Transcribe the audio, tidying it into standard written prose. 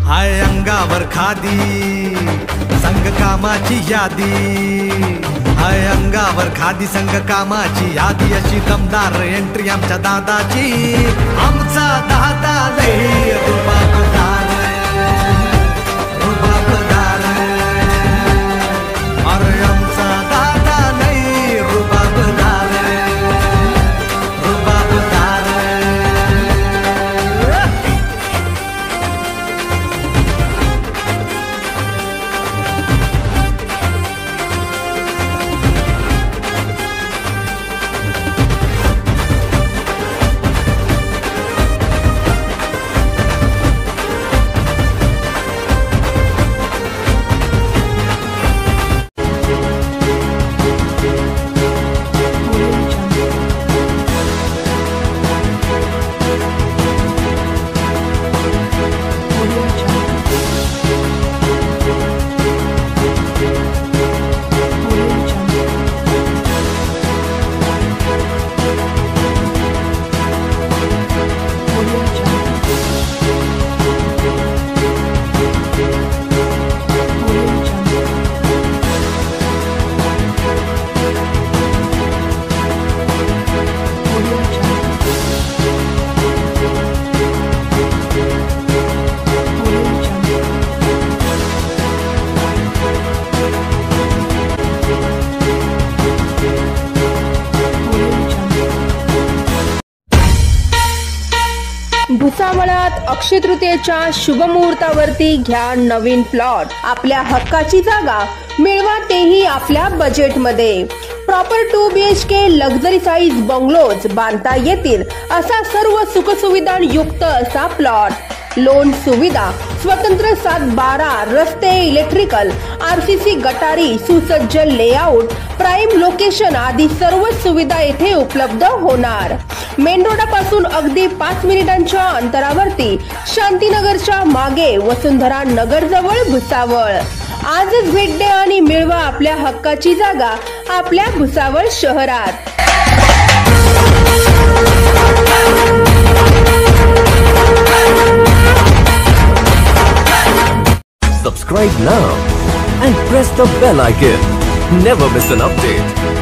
हाय अंगावर खादी संग कामाची यादी, हाय अंगावर खादी संग कामाची यादी, अशी दमदार एंट्री आमच्या दादाची. आमचा दादा लई रुबाबदार, रुबाबदार, अरे आमचा दादा लई रुबाबदार, रुबाबदार. भुसावळात अक्षय तृतीयेच्या शुभमुहूर्तावरती घ्या नवीन प्लॉट. आपल्या हक्काची जागा मिळवा, तेही आपल्या बजेटमध्ये. Proper 2 BHK luxury size bungalows बांधता येतील असा सर्व सुखसुविधा युक्त असा प्लॉट. लोन सुविधा, स्वतंत्र 7-12 रस्ते, इलेक्ट्रिकल, RCC गटारी, सुसज्ज लेआउट, प्राईम लोकेशन आदी सर्व सुविधा येथे उपलब्ध होणार. मेन रोडापासून अगदी 5 मिनिटांच्या अंतरावरती, शांतीनगरच्या मागे, वसुंधरा नगर जवळ भुसावळ. आजच भेट द्या आणि मिळवा आपल्या हक्काची जागा आपल्या भुसावळ शहरात. Subscribe now and press the bell icon. Never miss an update.